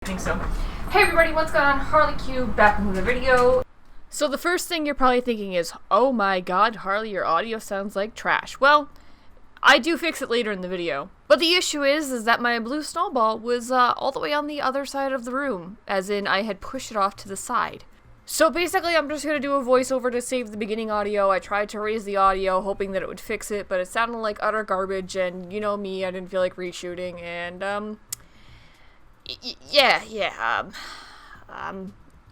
I think so. Hey everybody, what's going on? Harley Q back with another video. So the first thing you're probably thinking is, oh my god, Harley, your audio sounds like trash. Well, I do fix it later in the video. But the issue is that my blue snowball was all the way on the other side of the room, as in I had pushed it off to the side. So basically I'm just going to do a voiceover to save the beginning audio. I tried to raise the audio hoping that it would fix it, but it sounded like utter garbage, and you know me, I didn't feel like reshooting, and I'm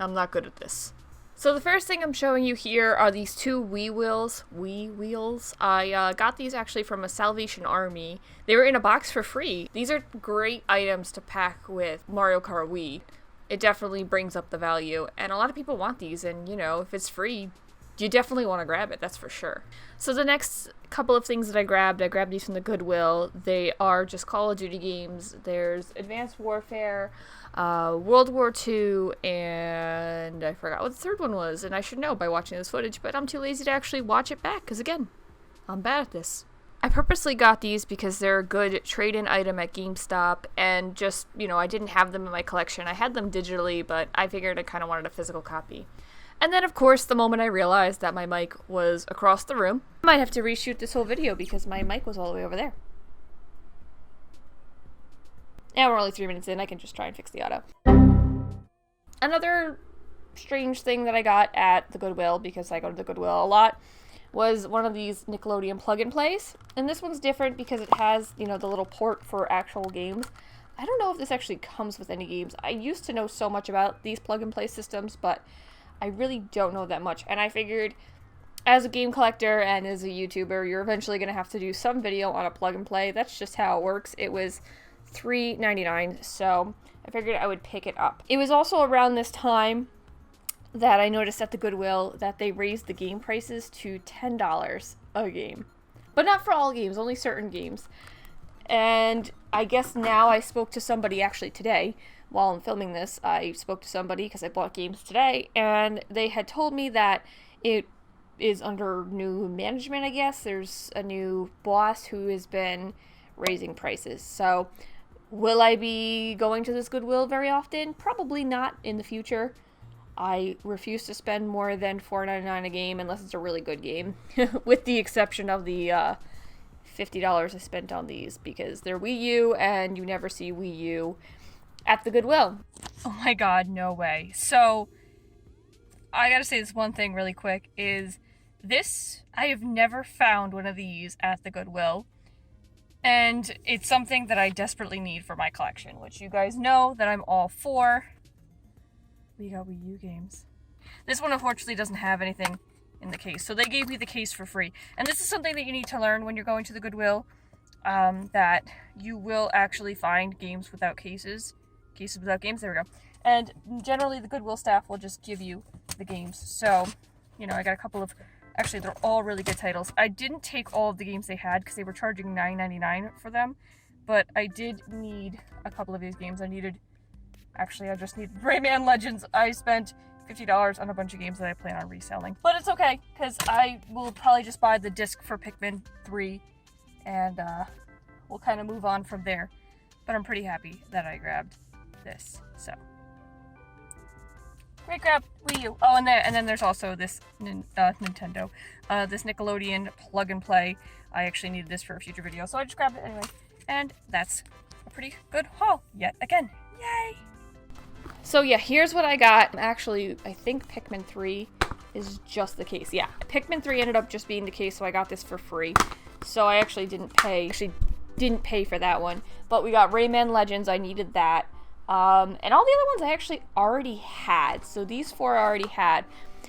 not good at this. So the first thing I'm showing you here are these two Wii wheels. I got these actually from a Salvation Army. They were in a box for free. These are great items to pack with Mario Kart Wii. It definitely brings up the value, and a lot of people want these, and you know, if it's free, you definitely want to grab it, that's for sure. So the next couple of things that I grabbed these from the Goodwill. They are just Call of Duty games. There's Advanced Warfare, World War II, and I forgot what the third one was, and I should know by watching this footage, but I'm too lazy to actually watch it back, because again, I'm bad at this. I purposely got these because they're a good trade-in item at GameStop, and just, you know, I didn't have them in my collection. I had them digitally, but I figured I kind of wanted a physical copy. And then, of course, the moment I realized that my mic was across the room, I might have to reshoot this whole video because my mic was all the way over there. And we're only 3 minutes in, I can just try and fix the audio. Another strange thing that I got at the Goodwill, because I go to the Goodwill a lot, was one of these Nickelodeon plug-and-plays. And this one's different because it has, you know, the little port for actual games. I don't know if this actually comes with any games. I used to know so much about these plug-and-play systems, but I really don't know that much, and I figured as a game collector and as a YouTuber, you're eventually going to have to do some video on a plug-and-play. That's just how it works. It was $3.99, so I figured I would pick it up. It was also around this time that I noticed at the Goodwill that they raised the game prices to $10 a game. But not for all games, only certain games. And I guess now I spoke to somebody actually today. While I'm filming this, I spoke to somebody because I bought games today, and they had told me that it is under new management, I guess. There's a new boss who has been raising prices. So, will I be going to this Goodwill very often? Probably not in the future. I refuse to spend more than $4.99 a game unless it's a really good game, with the exception of the $50 I spent on these, because they're Wii U, and you never see Wii U at the Goodwill. Oh my god, no way. So, I gotta say this one thing really quick, is this, I have never found one of these at the Goodwill, and it's something that I desperately need for my collection, which you guys know that I'm all for. We got Wii U games. This one unfortunately doesn't have anything in the case, so they gave me the case for free. And this is something that you need to learn when you're going to the Goodwill, that you will actually find games without cases. Cases without games, there we go. And generally the Goodwill staff will just give you the games. So, you know, I got a couple of, actually they're all really good titles. I didn't take all of the games they had because they were charging $9.99 for them, but I did need a couple of these games. I just need Rayman Legends. I spent $50 on a bunch of games that I plan on reselling. But it's okay, because I will probably just buy the disc for Pikmin 3, and we'll kind of move on from there. But I'm pretty happy that I grabbed this, so. Great grab, Wii U. Oh, and then there's also this Nintendo, this Nickelodeon plug-and-play. I actually needed this for a future video, so I just grabbed it anyway. And that's a pretty good haul, yet again. Yay! So yeah, here's what I got. Actually, I think Pikmin 3 is just the case. Yeah, Pikmin 3 ended up just being the case, so I got this for free. So I actually didn't pay for that one. But we got Rayman Legends, I needed that. And all the other ones I actually already had. So these four I already had.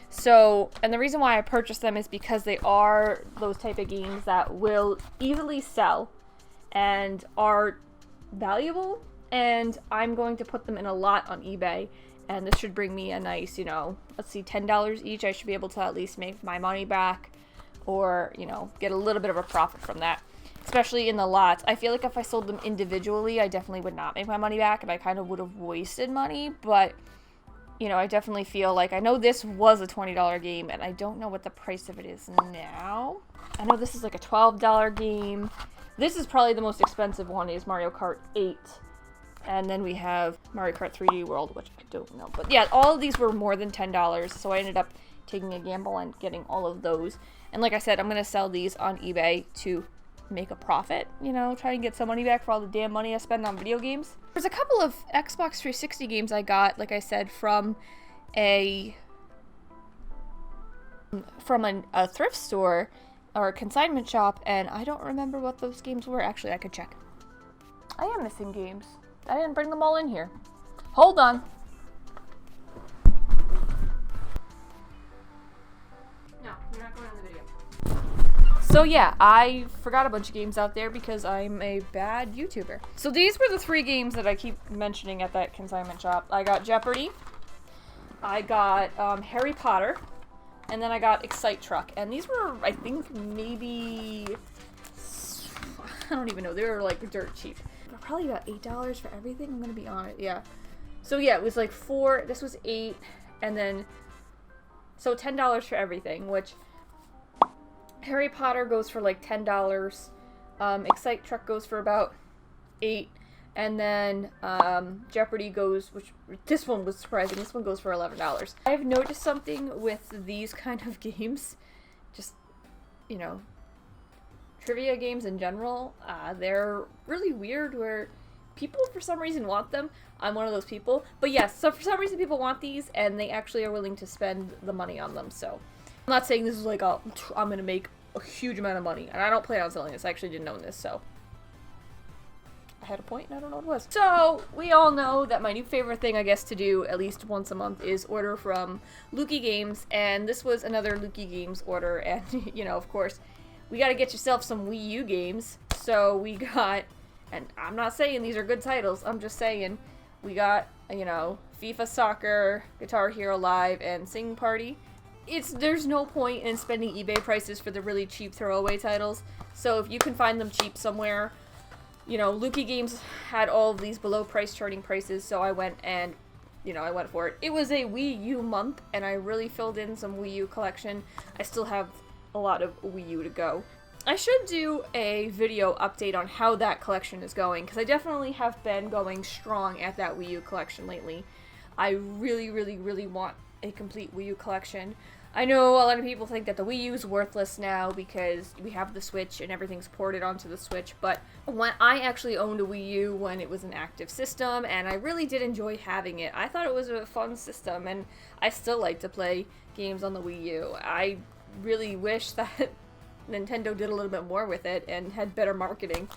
So, and the reason why I purchased them is because they are those type of games that will easily sell and are valuable. And I'm going to put them in a lot on eBay, and this should bring me a nice, you know, let's see, $10 each. I should be able to at least make my money back, or, you know, get a little bit of a profit from that, especially in the lots. I feel like if I sold them individually, I definitely would not make my money back, and I kind of would have wasted money, but, you know, I definitely feel like, I know this was a $20 game, and I don't know what the price of it is now. I know this is like a $12 game. This is probably the most expensive one, is Mario Kart 8. And then we have Mario Kart 3D World, which I don't know. But yeah, all of these were more than $10, so I ended up taking a gamble and getting all of those. And like I said, I'm going to sell these on eBay to make a profit, you know, try and get some money back for all the damn money I spend on video games. There's a couple of Xbox 360 games I got, like I said, from a thrift store or a consignment shop, and I don't remember what those games were. Actually, I could check. I am missing games. I didn't bring them all in here. Hold on. No, you're not going on the video. So yeah, I forgot a bunch of games out there because I'm a bad YouTuber. So these were the 3 games that I keep mentioning at that consignment shop. I got Jeopardy, I got Harry Potter, and then I got Excite Truck. And these were, I think, maybe, I don't even know, they were like dirt cheap. Probably about $8 for everything, I'm gonna be honest, yeah. So yeah, it was like 4, this was 8, and then, so $10 for everything, which Harry Potter goes for like $10, Excite Truck goes for about 8, and then Jeopardy goes, which this one was surprising, this one goes for $11. I've noticed something with these kind of games, just, you know, trivia games in general, they're really weird where people for some reason want them. I'm one of those people. But yes, so for some reason people want these and they actually are willing to spend the money on them. So I'm not saying this is like, I'm going to make a huge amount of money. And I don't plan on selling this. I actually didn't own this, so I had a point and I don't know what it was. So we all know that my new favorite thing, I guess, to do at least once a month is order from Lukey Games. And this was another Lukey Games order. And, you know, of course, we got to get yourself some Wii U games. So we got, and I'm not saying these are good titles, I'm just saying we got, you know, FIFA Soccer, Guitar Hero Live, and Sing Party. There's no point in spending eBay prices for the really cheap throwaway titles. So if you can find them cheap somewhere, you know, Lukey Games had all of these below price charting prices, so I went and, you know, I went for it. It was a Wii U month, and I really filled in some Wii U collection. I still have a lot of Wii U to go. I should do a video update on how that collection is going, because I definitely have been going strong at that Wii U collection lately. I really, really, really want a complete Wii U collection. I know a lot of people think that the Wii U is worthless now because we have the Switch and everything's ported onto the Switch, but when I actually owned a Wii U when it was an active system, and I really did enjoy having it. I thought it was a fun system, and I still like to play games on the Wii U. I really wish that Nintendo did a little bit more with it and had better marketing.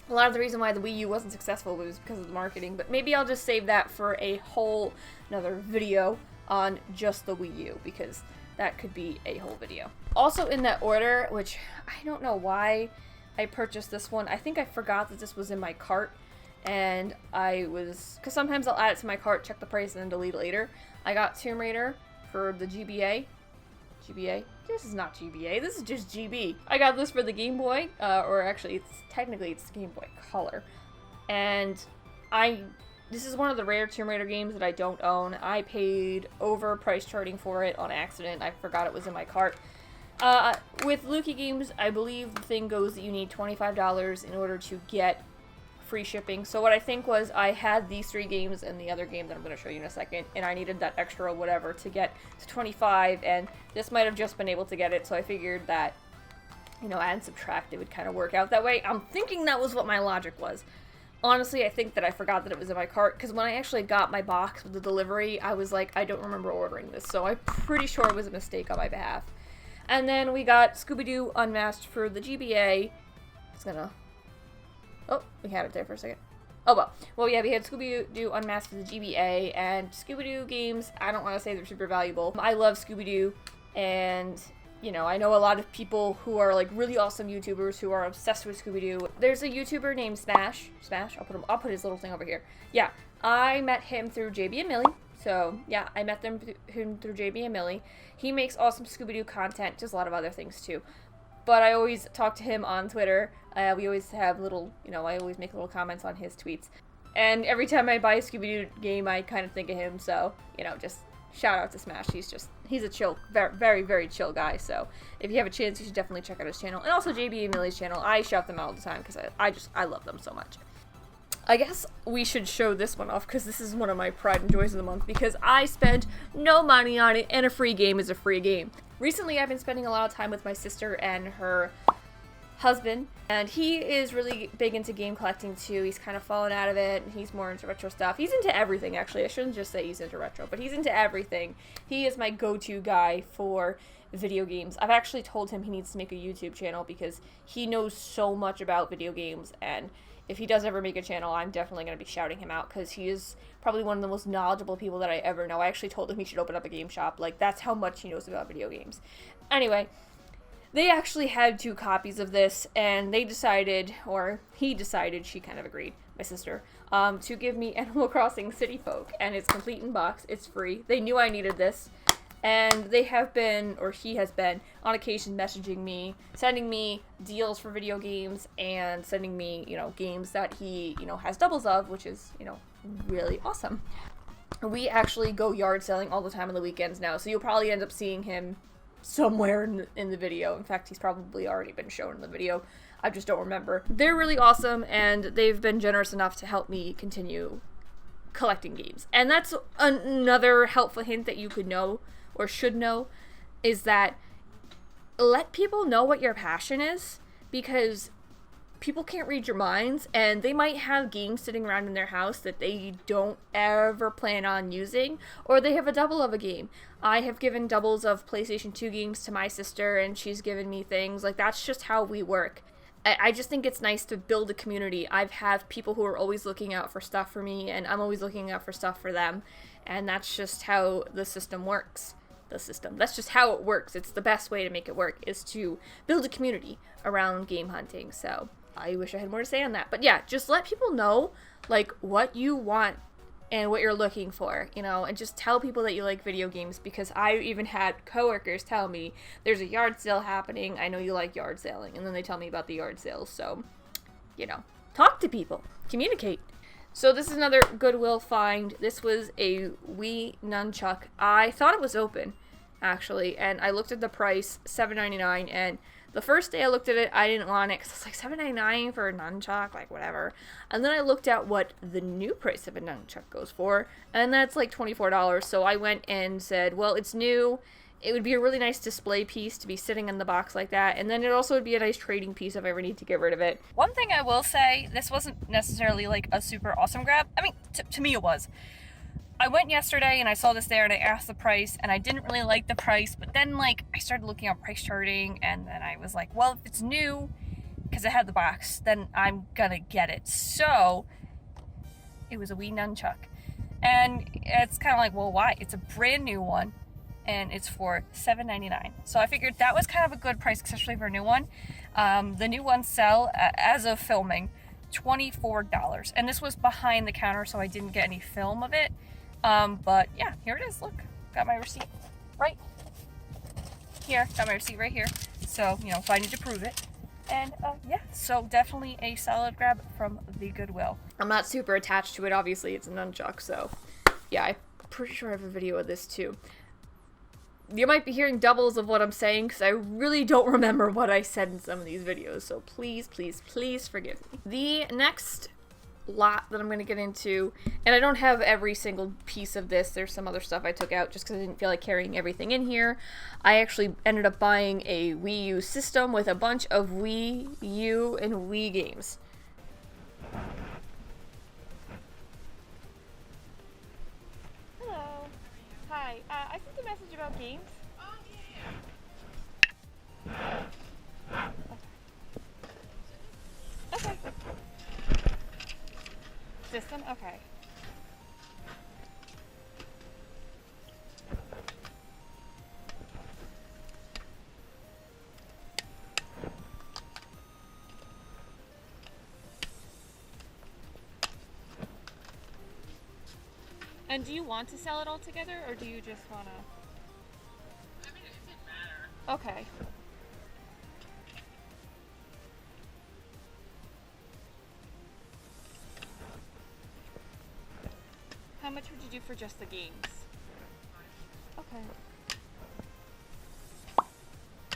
A lot of the reason why the Wii U wasn't successful was because of the marketing, but maybe I'll just save that for a whole another video on just the Wii U, because that could be a whole video. Also in that order, which I don't know why I purchased this one, I think I forgot that this was in my cart, and because sometimes I'll add it to my cart, check the price, and then delete it later. I got Tomb Raider for the GBA. This is not GBA, this is just GB. I got this for the Game Boy, or actually it's Game Boy Color. And this is one of the rare Tomb Raider games that I don't own. I paid over price charting for it on accident. I forgot it was in my cart. With Lukey Games, I believe the thing goes that you need $25 in order to get free shipping. So what I think was I had these 3 games and the other game that I'm going to show you in a second, and I needed that extra whatever to get to 25, and this might have just been able to get it, so I figured that, you know, add and subtract, it would kind of work out that way. I'm thinking that was what my logic was. Honestly, I think that I forgot that it was in my cart, because when I actually got my box with the delivery, I was like, I don't remember ordering this, so I'm pretty sure it was a mistake on my behalf. And then we got Scooby-Doo Unmasked for the GBA. It's gonna... Oh, we had it there for a second. Oh, well. Well, yeah, we had Scooby-Doo Unmasked for the GBA, and Scooby-Doo games, I don't want to say they're super valuable. I love Scooby-Doo, and, you know, I know a lot of people who are, like, really awesome YouTubers who are obsessed with Scooby-Doo. There's a YouTuber named Smash. I'll put his little thing over here. Yeah, I met him through JB and Millie. So, yeah, I met him through JB and Millie. He makes awesome Scooby-Doo content, just a lot of other things, too. But I always talk to him on Twitter. We always have little, you know, I always make little comments on his tweets. And every time I buy a Scooby-Doo game, I kind of think of him. So, you know, just shout out to Smash. He's a chill, very, very, very chill guy. So if you have a chance, you should definitely check out his channel. And also JB and Millie's channel. I shout them out all the time because I love them so much. I guess we should show this one off because this is one of my pride and joys of the month because I spent no money on it and a free game is a free game. Recently I've been spending a lot of time with my sister and her husband, and he is really big into game collecting too. He's kind of fallen out of it, and he's more into retro stuff. He's into everything, actually. I shouldn't just say he's into retro, but he's into everything. He is my go-to guy for video games. I've actually told him he needs to make a YouTube channel because he knows so much about video games, and if he does ever make a channel, I'm definitely going to be shouting him out because he is probably one of the most knowledgeable people that I ever know. I actually told him he should open up a game shop. Like, that's how much he knows about video games. Anyway, they actually had 2 copies of this, and they decided, or he decided, she kind of agreed, my sister, to give me Animal Crossing City Folk, and it's complete in box, it's free. They knew I needed this, and they have been, or he has been, on occasion messaging me, sending me deals for video games, and sending me, you know, games that he, you know, has doubles of, which is, you know, really awesome. We actually go yard selling all the time on the weekends now, so you'll probably end up seeing him somewhere in the video. In fact, he's probably already been shown in the video. I just don't remember. They're really awesome, and they've been generous enough to help me continue collecting games. And that's another helpful hint that you could know, or should know, is that let people know what your passion is, because people can't read your minds, and they might have games sitting around in their house that they don't ever plan on using, or they have a double of a game. I have given doubles of PlayStation 2 games to my sister, and she's given me things. Like, that's just how we work. I just think it's nice to build a community. I've had people who are always looking out for stuff for me, and I'm always looking out for stuff for them, and that's just how the system works. That's just how it works. It's the best way to make it work, is to build a community around game hunting. So I wish I had more to say on that. But yeah, just let people know, like, what you want and what you're looking for, you know, and just tell people that you like video games, because I even had coworkers tell me there's a yard sale happening. I know you like yard selling. And then they tell me about the yard sales. So, you know, talk to people, communicate. So this is another Goodwill find. This was a Wii nunchuck. I thought it was open, actually, and I looked at the price, $7.99, and the first day I looked at it, I didn't want it, because it's like $7.99 for a nunchuck, like, whatever. And then I looked at what the new price of a nunchuck goes for, and that's like $24, so I went and said, well, it's new. It would be a really nice display piece to be sitting in the box like that, and then it also would be a nice trading piece if I ever need to get rid of it. One thing I will say, this wasn't necessarily like a super awesome grab. I mean, to me it was. I went yesterday and I saw this there and I asked the price, and I didn't really like the price, but then, like, I started looking at price charting, and then I was like, well, if it's new, because it had the box, then I'm gonna get it. So it was a Wii nunchuck, and it's kind of like, well, why? It's a brand new one, and it's for $7.99. So I figured that was kind of a good price, especially for a new one. The new ones sell, as of filming, $24. And this was behind the counter, so I didn't get any film of it. But yeah, here it is. Look, got my receipt right here. Got my receipt right here. So, you know, if I need to prove it. And yeah, so definitely a solid grab from the Goodwill. I'm not super attached to it. Obviously, it's a nunchuck. So yeah, I'm pretty sure I have a video of this too. You might be hearing doubles of what I'm saying, because I really don't remember what I said in some of these videos, so please, please, please forgive me. The next lot that I'm going to get into, and I don't have every single piece of this, there's some other stuff I took out just because I didn't feel like carrying everything in here. I actually ended up buying a Wii U system with a bunch of Wii U and Wii games. Hi, I sent a message about games. Oh, yeah. Okay. System? Okay. And do you want to sell it all together, or do you just want to? I mean, it didn't matter. Okay. How much would you do for just the games? Okay.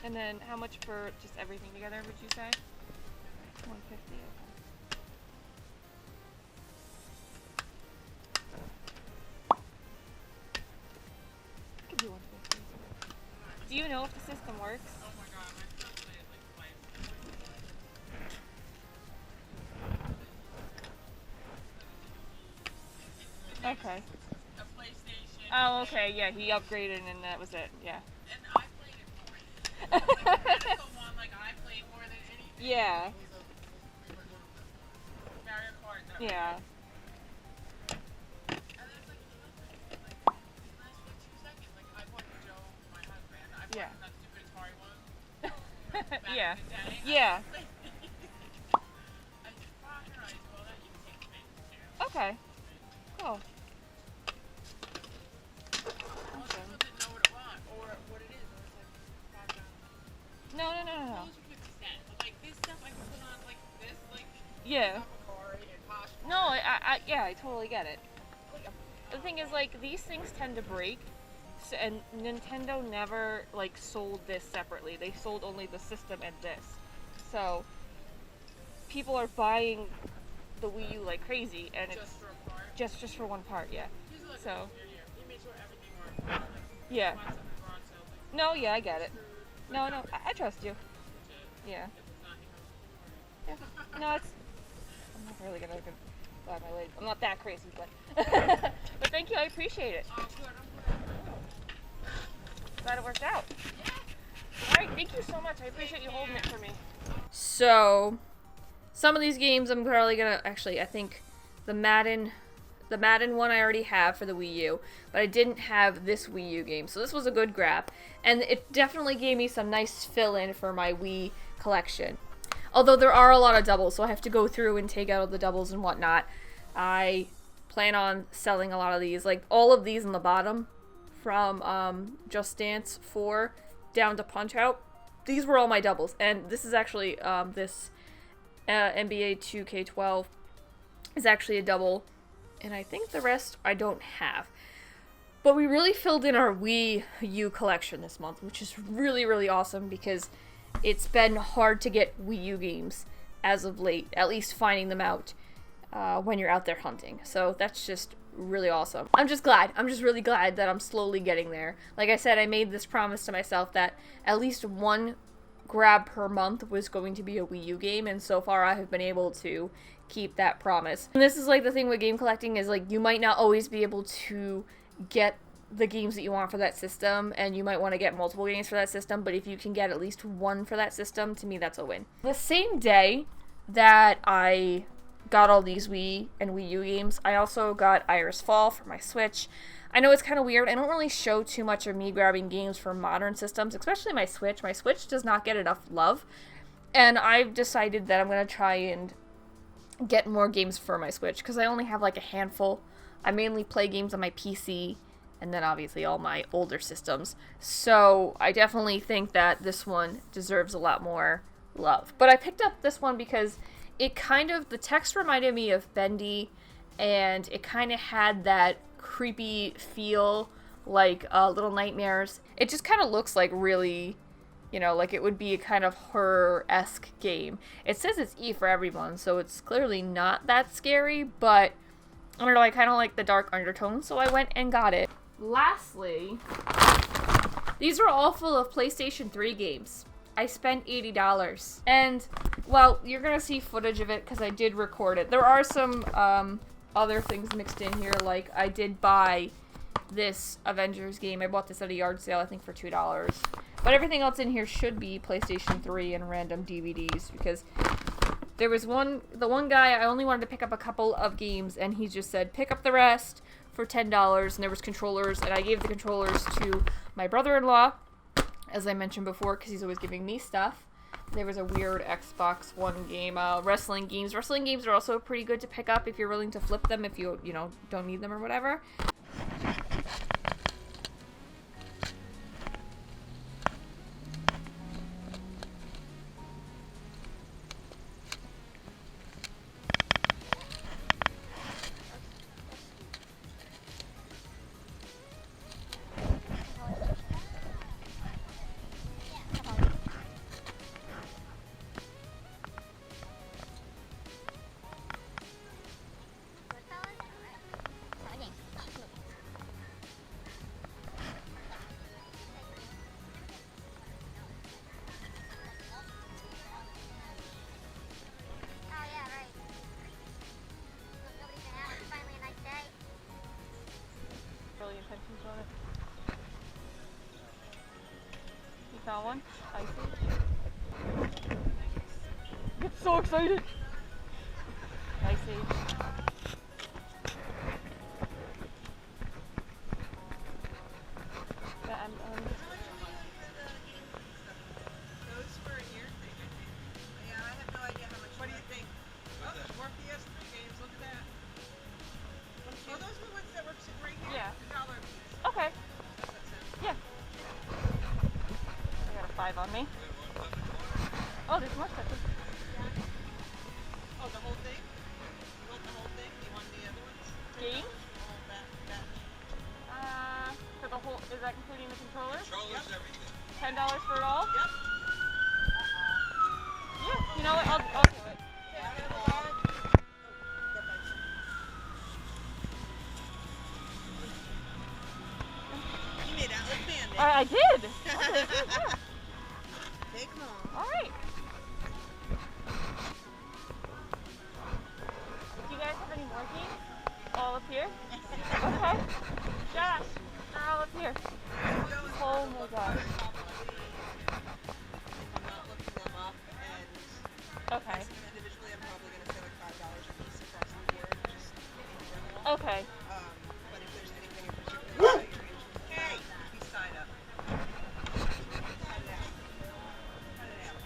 And then how much for just everything together, would you say? $150, okay. Do you know if the system works? Oh my god, my son played it like twice. Okay. A PlayStation. Oh, okay. Yeah, he upgraded and that was it. Yeah. And I played it more. Like, that's the one like I played more than anything. Yeah. Mario Kart. Yeah. And then it's like, he lasts for 2 seconds. Like, I bought Joe, my husband. I bought him that stupid Atari one. Back Yeah. in the day. Yeah. I said, Roger, I said, well, that you can take the base too. Okay. Cool. Most people didn't know what it was or what it is. Or it's like $5. No. Those are 50 cents. But like this stuff I can put on like this, like Yeah. Apicari and Poshmark. No, I totally get it. The thing is, like, these things tend to break, so, and Nintendo never, like, sold this separately. They sold only the system and this. So, people are buying the Wii U like crazy, and Just it's for a part. just for one part, yeah. He's like, So, he made sure everything worked. Like, yeah. once something garage sale, like, No, yeah, I get it. screwed, No, I trust you. legit. Yeah. If it's not, he goes, Yeah. No, it's... I'm not really gonna buy my leg. I'm not that crazy, but... but thank you, I appreciate it. oh, good, I'm Glad it worked out. Yeah. Alright, thank you so much. I appreciate you holding it for me. So, some of these games I'm probably gonna... Actually, I think the Madden one I already have for the Wii U, but I didn't have this Wii U game, so this was a good grab. And it definitely gave me some nice fill-in for my Wii collection. Although there are a lot of doubles, so I have to go through and take out all the doubles and whatnot. I plan on selling a lot of these. Like, all of these on the bottom, from Just Dance 4 down to Punch-Out, these were all my doubles. And this is actually, this NBA 2K12 is actually a double. And I think the rest I don't have. But we really filled in our Wii U collection this month, which is really, really awesome because it's been hard to get Wii U games as of late, at least finding them out when you're out there hunting. So that's just really awesome. I'm just really glad that I'm slowly getting there. Like I said, I made this promise to myself that at least one grab per month was going to be a Wii U game, and so far I have been able to keep that promise. And this is like the thing with game collecting is like you might not always be able to get the games that you want for that system, and you might want to get multiple games for that system, but if you can get at least one for that system, to me that's a win. The same day that I got all these Wii and Wii U games, I also got Iris Fall for my Switch. I know it's kind of weird. I don't really show too much of me grabbing games for modern systems, especially my Switch. My Switch does not get enough love, and I've decided that I'm going to try and get more games for my Switch, because I only have like a handful. I mainly play games on my PC, and then obviously all my older systems. So I definitely think that this one deserves a lot more love. But I picked up this one because it kind of, the text reminded me of Bendy, and it kind of had that creepy feel, like Little Nightmares. It just kind of looks like really, you know, like it would be a kind of horror-esque game. It says it's E for everyone, so it's clearly not that scary, but I don't know, I kind of like the dark undertones, so I went and got it. Lastly, these are all full of PlayStation 3 games. I spent $80. And, well, you're gonna see footage of it because I did record it. There are some other things mixed in here, like I did buy this Avengers game. I bought this at a yard sale, I think for $2. But everything else in here should be PlayStation 3 and random DVDs, because there was the one guy, I only wanted to pick up a couple of games, and he just said, pick up the rest for $10, and there was controllers, and I gave the controllers to my brother-in-law, as I mentioned before, because he's always giving me stuff. There was a weird Xbox One game, wrestling games. Wrestling games are also pretty good to pick up if you're willing to flip them if you know, don't need them or whatever. intentions on it. You found one? Icy? Get so excited! Icy. Yeah, Those were in here. Yeah, I have no idea how much. What do you think? Oh, more PS3 games. Look at that. Oh, those were ones that were sitting right here. Yeah. $1 a piece. okay. That's what it says. Yeah. I got a 5 on me. Oh, there's more stuff. Oh, the whole thing? You want the whole thing? You want the other ones? Games? The whole batch. For the whole, is that including the controller? Controllers, everything. $10 for it all? Yep. Yeah, you know what, I'll do it. You made that look man, I did! Take them all. Alright. Do you guys have any more games? All up here? Okay. Josh, they're all up here. Oh my gosh. I'm not looking them up, and Okay. individually, I'm probably going to say like $5 a piece across the board, just in general. Okay. But if there's anything in particular that you're interested in, hey, be signed up. Cut it out. Cut it out.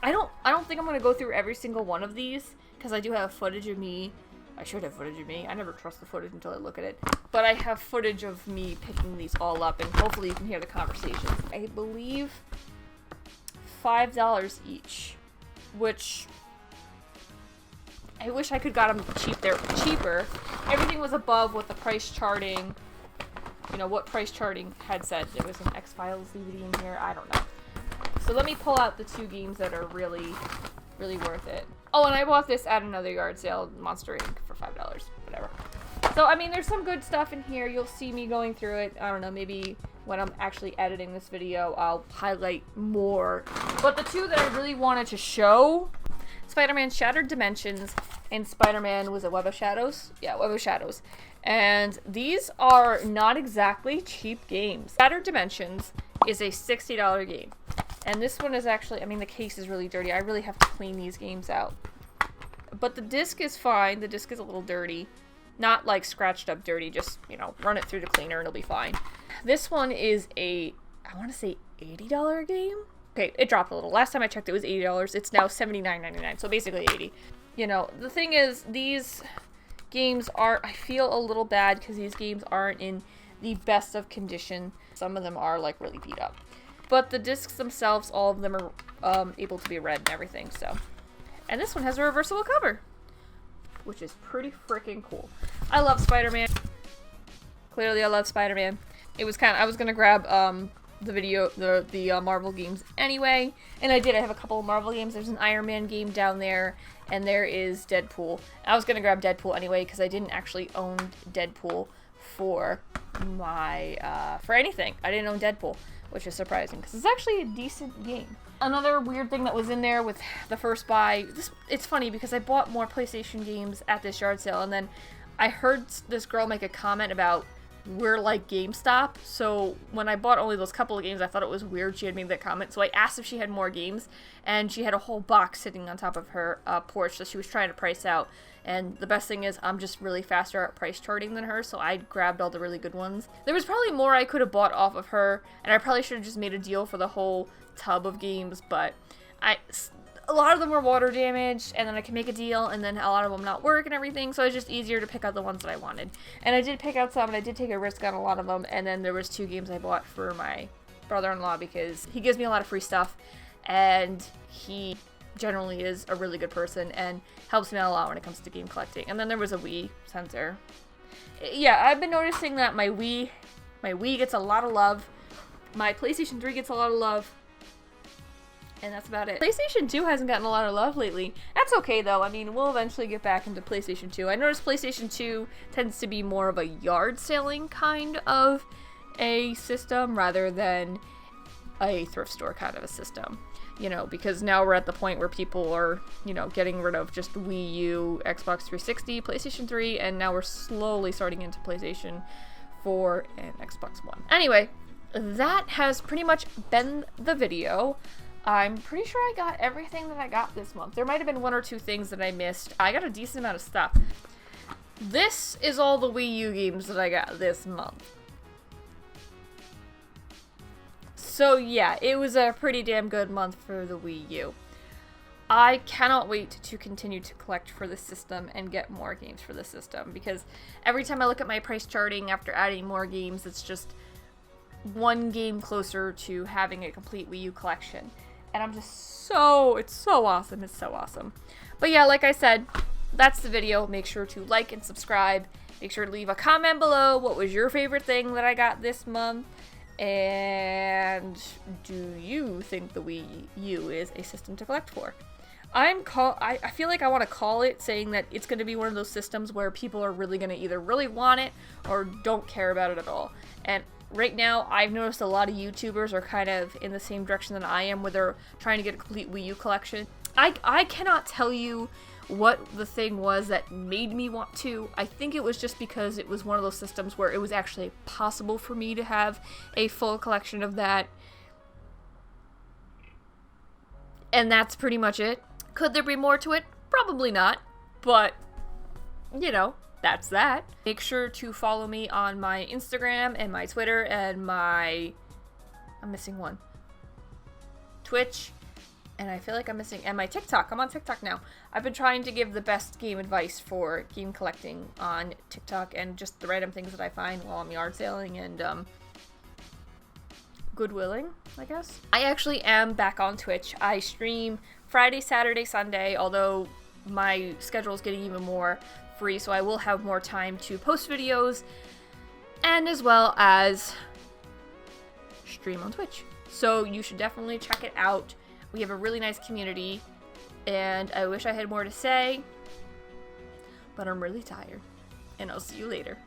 I don't think I'm gonna go through every single one of these, because I do have footage of me. I should have footage of me. I never trust the footage until I look at it. But I have footage of me picking these all up, and hopefully you can hear the conversations. I believe $5 each, which I wish I could got them cheaper. Everything was above what the price charting, you know, what price charting had said. There was an X-Files DVD in here. I don't know. So let me pull out the 2 games that are really, really worth it. Oh, and I bought this at another yard sale, Monster Inc. for $5, whatever. So, I mean, there's some good stuff in here. You'll see me going through it. I don't know, maybe when I'm actually editing this video, I'll highlight more. But the 2 that I really wanted to show, Spider-Man Shattered Dimensions and Spider-Man, was it Web of Shadows? Yeah, Web of Shadows. And these are not exactly cheap games. Shattered Dimensions is a $60 game. And this one is actually, I mean, the case is really dirty. I really have to clean these games out. But the disc is fine. The disc is a little dirty. Not like scratched up dirty, just, you know, run it through the cleaner and it'll be fine. This one is a, I want to say $80 game? Okay, it dropped a little. Last time I checked it was $80. It's now $79.99, so basically $80. You know, the thing is, these games are, I feel a little bad because these games aren't in the best of condition. Some of them are like really beat up. But the discs themselves, all of them are able to be read and everything, so. And this one has a reversible cover, which is pretty freaking cool. I love Spider-Man. Clearly I love Spider-Man. It was I was gonna grab the Marvel games anyway, and I did. I have a couple of Marvel games. There's an Iron Man game down there, and there is Deadpool. I was gonna grab Deadpool anyway because I didn't actually own Deadpool for my for anything. I didn't own Deadpool, which is surprising because it's actually a decent game. Another weird thing that was in there with the first buy, it's funny because I bought more PlayStation games at this yard sale, and then I heard this girl make a comment about we're like GameStop. So when I bought only those couple of games, I thought it was weird she had made that comment. So I asked if she had more games, and she had a whole box sitting on top of her porch that she was trying to price out. And the best thing is I'm just really faster at price charting than her, so I grabbed all the really good ones. There was probably more I could have bought off of her, and I probably should have just made a deal for the whole tub of games, but a lot of them were water damaged, and then I can make a deal, and then a lot of them not work and everything, so it's just easier to pick out the ones that I wanted. And I did pick out some, and I did take a risk on a lot of them, and then there was 2 games I bought for my brother-in-law because he gives me a lot of free stuff, and he generally is a really good person and helps me out a lot when it comes to game collecting. And then there was a Wii sensor. Yeah, I've been noticing that my Wii gets a lot of love, my PlayStation 3 gets a lot of love, and that's about it. PlayStation 2 hasn't gotten a lot of love lately. That's okay though. I mean, we'll eventually get back into PlayStation 2. I noticed PlayStation 2 tends to be more of a yard selling kind of a system rather than a thrift store kind of a system. You know, because now we're at the point where people are, you know, getting rid of just Wii U, Xbox 360, PlayStation 3, and now we're slowly starting into PlayStation 4 and Xbox One. Anyway, that has pretty much been the video. I'm pretty sure I got everything that I got this month. There might have been 1 or 2 things that I missed. I got a decent amount of stuff. This is all the Wii U games that I got this month. So yeah, it was a pretty damn good month for the Wii U. I cannot wait to continue to collect for the system and get more games for the system, because every time I look at my price charting after adding more games, it's just one game closer to having a complete Wii U collection. And I'm just it's so awesome. It's so awesome. But yeah, like I said, that's the video. Make sure to like and subscribe. Make sure to leave a comment below. What was your favorite thing that I got this month? And do you think the Wii U is a system to collect for? I feel like I want to call it, saying that it's going to be one of those systems where people are really going to either really want it or don't care about it at all. And right now, I've noticed a lot of YouTubers are kind of in the same direction that I am, where they're trying to get a complete Wii U collection. I cannot tell you what the thing was that made me want to. I think it was just because it was one of those systems where it was actually possible for me to have a full collection of that. And that's pretty much it. Could there be more to it? Probably not. But, you know, that's that. Make sure to follow me on my Instagram and my Twitter and my... I'm missing one. Twitch. And I feel like I'm missing... And my TikTok. I'm on TikTok now. I've been trying to give the best game advice for game collecting on TikTok and just the random things that I find while I'm yard sailing and, Goodwilling, I guess. I actually am back on Twitch. I stream Friday, Saturday, Sunday, although my schedule is getting even more free, so I will have more time to post videos and as well as stream on Twitch. So you should definitely check it out. We have a really nice community, and I wish I had more to say, but I'm really tired, and I'll see you later.